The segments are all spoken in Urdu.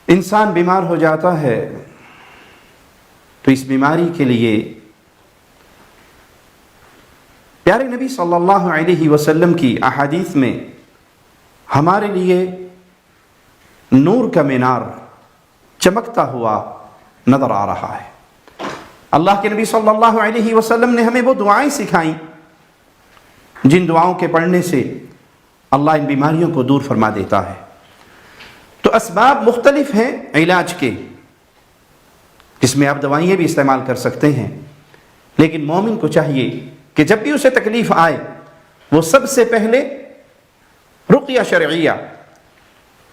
انسان بیمار ہو جاتا ہے تو اس بیماری کے لیے پیارے نبی صلی اللہ علیہ وسلم کی احادیث میں ہمارے لیے نور کا مینار چمکتا ہوا نظر آ رہا ہے۔ اللہ کے نبی صلی اللہ علیہ وسلم نے ہمیں وہ دعائیں سکھائیں جن دعاؤں کے پڑھنے سے اللہ ان بیماریوں کو دور فرما دیتا ہے۔ تو اسباب مختلف ہیں علاج کے، جس میں آپ دوائیں بھی استعمال کر سکتے ہیں، لیکن مومن کو چاہیے کہ جب بھی اسے تکلیف آئے وہ سب سے پہلے رقیہ شرعیہ،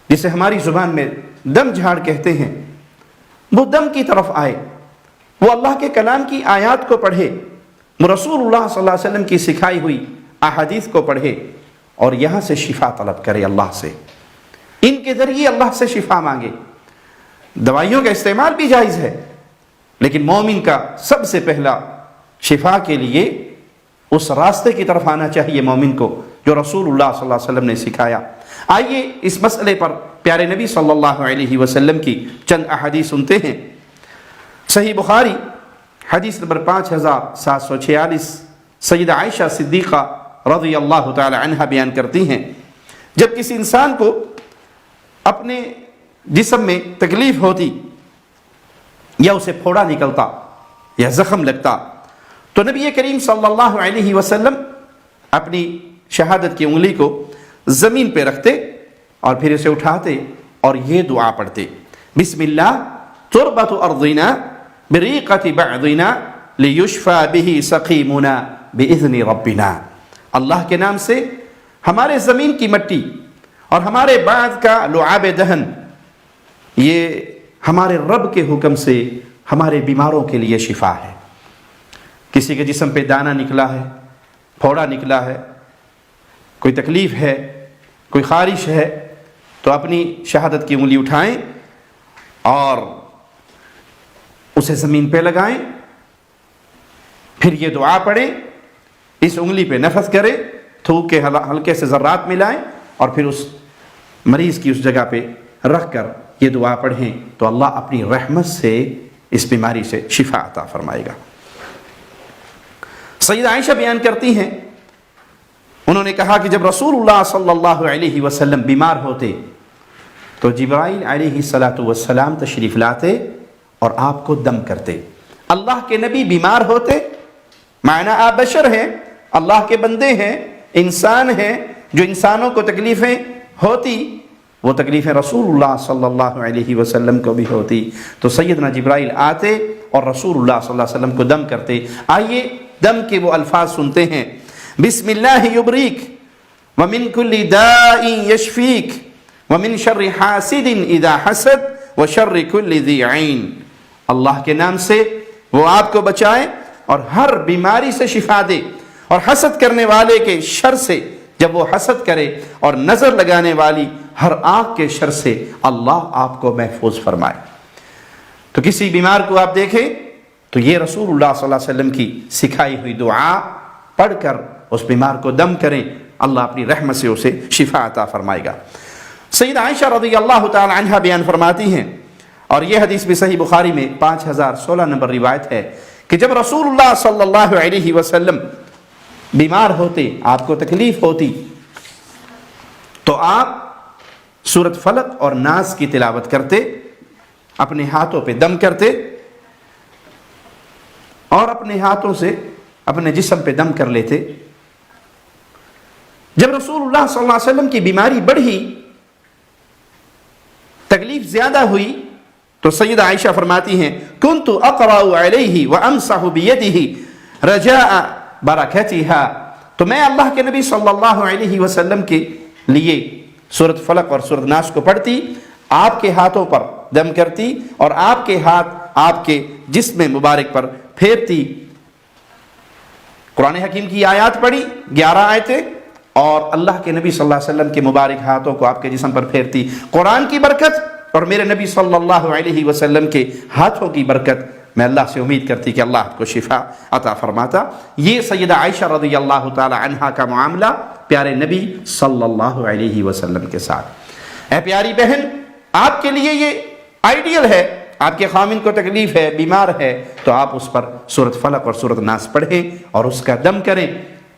جسے ہماری زبان میں دم جھاڑ کہتے ہیں، وہ دم کی طرف آئے، وہ اللہ کے کلام کی آیات کو پڑھے، وہ رسول اللہ صلی اللہ علیہ وسلم کی سکھائی ہوئی احادیث کو پڑھے اور یہاں سے شفا طلب کرے، اللہ سے ان کے ذریعے اللہ سے شفا مانگے۔ دوائیوں کا استعمال بھی جائز ہے، لیکن مومن کا سب سے پہلا شفا کے لیے اس راستے کی طرف آنا چاہیے مومن کو جو رسول اللہ صلی اللہ علیہ وسلم نے سکھایا۔ آئیے اس مسئلے پر پیارے نبی صلی اللہ علیہ وسلم کی چند احادیث سنتے ہیں۔ صحیح بخاری حدیث نمبر 5746، سیدہ عائشہ صدیقہ رضی اللہ تعالی عنہ بیان کرتی ہیں، جب کسی انسان کو اپنے جسم میں تکلیف ہوتی یا اسے پھوڑا نکلتا یا زخم لگتا تو نبی کریم صلی اللہ علیہ وسلم اپنی شہادت کی انگلی کو زمین پہ رکھتے اور پھر اسے اٹھاتے اور یہ دعا پڑھتے، بسم اللہ تربت ارضنا بریقت بعضنا لیشفى به سقیمنا باذن ربنا۔ اللہ کے نام سے ہمارے زمین کی مٹی اور ہمارے بعض کا لعاب دہن، یہ ہمارے رب کے حکم سے ہمارے بیماروں کے لیے شفا ہے۔ کسی کے جسم پہ دانہ نکلا ہے، پھوڑا نکلا ہے، کوئی تکلیف ہے، کوئی خارش ہے، تو اپنی شہادت کی انگلی اٹھائیں اور اسے زمین پہ لگائیں، پھر یہ دعا پڑھیں، اس انگلی پہ نفث کریں، تھوک کے ہلکے سے ذرات ملائیں اور پھر اس مریض کی اس جگہ پہ رکھ کر یہ دعا پڑھیں تو اللہ اپنی رحمت سے اس بیماری سے شفا عطا فرمائے گا۔ سیدہ عائشہ بیان کرتی ہیں، انہوں نے کہا کہ جب رسول اللہ صلی اللہ علیہ وسلم بیمار ہوتے تو جبرائیل علیہ السلام تشریف لاتے اور آپ کو دم کرتے۔ اللہ کے نبی بیمار ہوتے، معنی آپ بشر ہیں، اللہ کے بندے ہیں، انسان ہیں، جو انسانوں کو تکلیفیں ہوتی وہ تکلیفیں رسول اللہ صلی اللہ علیہ وسلم کو بھی ہوتی، تو سیدنا جبرائیل آتے اور رسول اللہ صلی اللہ علیہ وسلم کو دم کرتے۔ آئیے دم کے وہ الفاظ سنتے ہیں، بسم اللہ یبریک ومن کل داء یشفیک ومن شر حاسد اذا حسد وشر کل ذی عین۔ اللہ کے نام سے وہ آپ کو بچائے اور ہر بیماری سے شفا دے، اور حسد کرنے والے کے شر سے جب وہ حسد کرے، اور نظر لگانے والی ہر آنکھ کے شر سے اللہ آپ کو محفوظ فرمائے۔ تو کسی بیمار کو آپ دیکھیں تو یہ رسول اللہ صلی اللہ علیہ وسلم کی سکھائی ہوئی دعا پڑھ کر اس بیمار کو دم کریں، اللہ اپنی رحمت سے اسے شفا عطا فرمائے گا۔ سیدہ عائشہ رضی اللہ تعالی عنہ بیان فرماتی ہیں، اور یہ حدیث بھی صحیح بخاری میں 5016 نمبر روایت ہے، کہ جب رسول اللہ صلی اللہ علیہ وسلم بیمار ہوتے، آپ کو تکلیف ہوتی، تو آپ سورۃ فلق اور ناس کی تلاوت کرتے، اپنے ہاتھوں پہ دم کرتے اور اپنے ہاتھوں سے اپنے جسم پہ دم کر لیتے۔ جب رسول اللہ صلی اللہ علیہ وسلم کی بیماری بڑھی، تکلیف زیادہ ہوئی، تو سیدہ عائشہ فرماتی ہیں، کنت اقرأ علیہ وامسح بیدہ رجاء برکتها، تو میں اللہ کے نبی صلی اللہ علیہ وسلم کے لیے سورۃ فلق اور سورۃ ناس کو پڑھتی، آپ کے ہاتھوں پر دم کرتی اور آپ کے ہاتھ آپ کے جسم مبارک پر پھیرتی۔ قرآن حکیم کی آیات پڑھی 11 آیتیں، اور اللہ کے نبی صلی اللہ علیہ وسلم کے مبارک ہاتھوں کو آپ کے جسم پر پھیرتی۔ قرآن کی برکت اور میرے نبی صلی اللہ علیہ وسلم کے ہاتھوں کی برکت، میں اللہ سے امید کرتی کہ اللہ آپ کو شفا عطا فرماتا۔ یہ سیدہ عائشہ رضی اللہ تعالی عنہا کا معاملہ پیارے نبی صلی اللہ علیہ وسلم کے ساتھ۔ اے پیاری بہن، آپ کے لیے یہ آئیڈیل ہے آپ کے خامن کو تکلیف ہے، بیمار ہے، تو آپ اس پر سورۃ فلق اور سورۃ ناس پڑھیں اور اس کا دم کریں،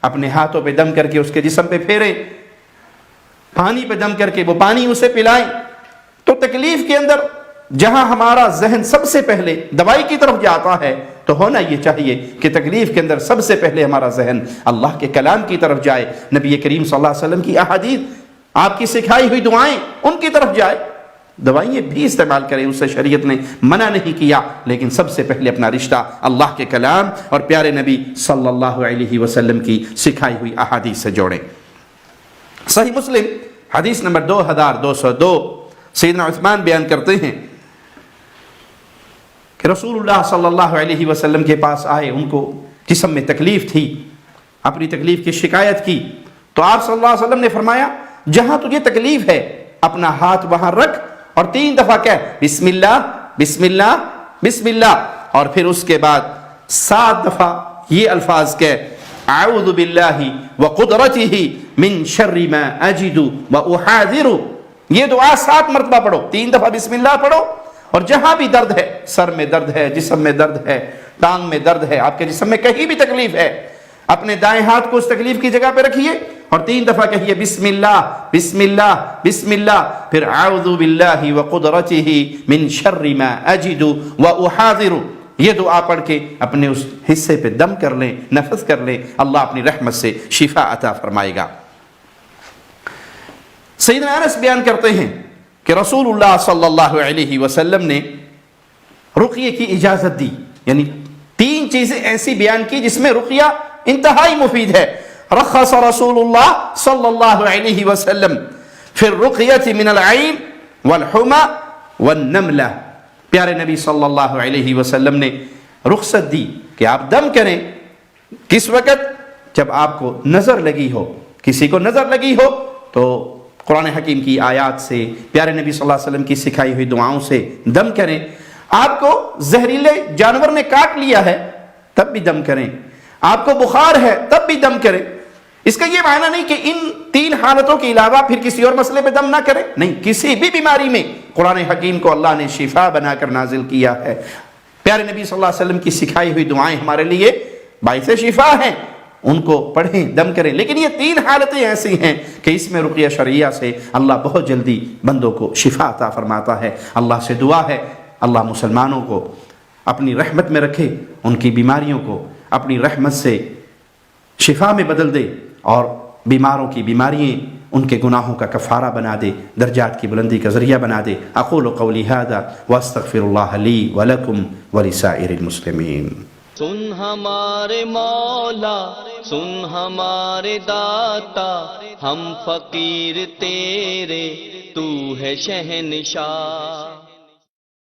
اپنے ہاتھوں پہ دم کر کے اس کے جسم پہ پھیریں، پانی پہ دم کر کے وہ پانی اسے پلائیں۔ تو تکلیف کے اندر جہاں ہمارا ذہن سب سے پہلے دوائی کی طرف جاتا ہے، تو ہونا یہ چاہیے کہ تکلیف کے اندر سب سے پہلے ہمارا ذہن اللہ کے کلام کی طرف جائے، نبی کریم صلی اللہ علیہ وسلم کی احادیث، آپ کی سکھائی ہوئی دعائیں، ان کی طرف جائے۔ دوائیں بھی استعمال کریں، اس سے شریعت نے منع نہیں کیا، لیکن سب سے پہلے اپنا رشتہ اللہ کے کلام اور پیارے نبی صلی اللہ علیہ وسلم کی سکھائی ہوئی احادیث سے جوڑیں۔ صحیح مسلم حدیث نمبر 2202، سیدنا عثمان بیان کرتے ہیں کہ رسول اللہ صلی اللہ علیہ وسلم کے پاس آئے، ان کو جسم میں تکلیف تھی، اپنی تکلیف کی شکایت کی، تو آپ صلی اللہ علیہ وسلم نے فرمایا جہاں تجھے تکلیف ہے اپنا ہاتھ وہاں رکھ اور 3 دفعہ کہہ بسم اللہ بسم اللہ بسم اللہ، اور پھر اس کے بعد 7 دفعہ یہ الفاظ کہہ اعوذ باللہ وقدرتہ من شر ما اجد واحاذر۔ یہ دعا 7 مرتبہ پڑھو، 3 دفعہ بسم اللہ پڑھو، اور جہاں بھی درد ہے، سر میں درد ہے، جسم میں درد ہے، ٹانگ میں درد ہے، آپ کے جسم میں کہیں بھی تکلیف ہے، اپنے دائیں ہاتھ کو اس تکلیف کی جگہ پہ رکھیے اور 3 دفعہ کہیے بسم اللہ بسم اللہ بسم اللہ، پھر اعوذ باللہ وقدرتہ من شر ما اجد واحاذر۔ یہ دعا پڑھ کے اپنے اس حصے پہ دم کر لیں، نفس کر لیں، اللہ اپنی رحمت سے شفا عطا فرمائے گا۔ سیدنا انس بیان کرتے ہیں کہ رسول اللہ صلی اللہ علیہ وسلم نے رقیے کی اجازت دی، یعنی 3 چیزیں ایسی بیان کی جس میں رقیہ انتہائی مفید ہے۔ رخص رسول اللہ صلی اللہ علیہ وسلم فی الرقیۃ من العین والحمى والنملہ۔ پیارے نبی صلی اللہ علیہ وسلم نے رخصت دی کہ آپ دم کریں، کس وقت؟ جب آپ کو نظر لگی ہو، کسی کو نظر لگی ہو تو قرآن حکیم کی آیات سے، پیارے نبی صلی اللہ علیہ وسلم کی سکھائی ہوئی دعاؤں سے دم کریں۔ آپ کو زہریلے جانور نے کاٹ لیا ہے تب بھی دم کریں، آپ کو بخار ہے تب بھی دم کریں۔ اس کا یہ معنی نہیں کہ ان 3 حالتوں کے علاوہ پھر کسی اور مسئلے پہ دم نہ کریں، نہیں، کسی بھی بیماری میں قرآن حکیم کو اللہ نے شفا بنا کر نازل کیا ہے۔ پیارے نبی صلی اللہ علیہ وسلم کی سکھائی ہوئی دعائیں ہمارے لیے باعث شفا ہیں، ان کو پڑھیں، دم کریں۔ لیکن یہ 3 حالتیں ایسی ہیں کہ اس میں رقیہ شرعیہ سے اللہ بہت جلدی بندوں کو شفا عطا فرماتا ہے۔ اللہ سے دعا ہے اللہ مسلمانوں کو اپنی رحمت میں رکھے، ان کی بیماریوں کو اپنی رحمت سے شفا میں بدل دے، اور بیماروں کی بیماریاں ان کے گناہوں کا کفارہ بنا دے، درجات کی بلندی کا ذریعہ بنا دے۔ اقول قولی ھذا واستغفر اللہ لی ولکم ولسائر المسلمین۔ سن ہمارے مولا، سن ہمارے داتا، ہم فقیر تیرے، تو ہے شہنشاہ۔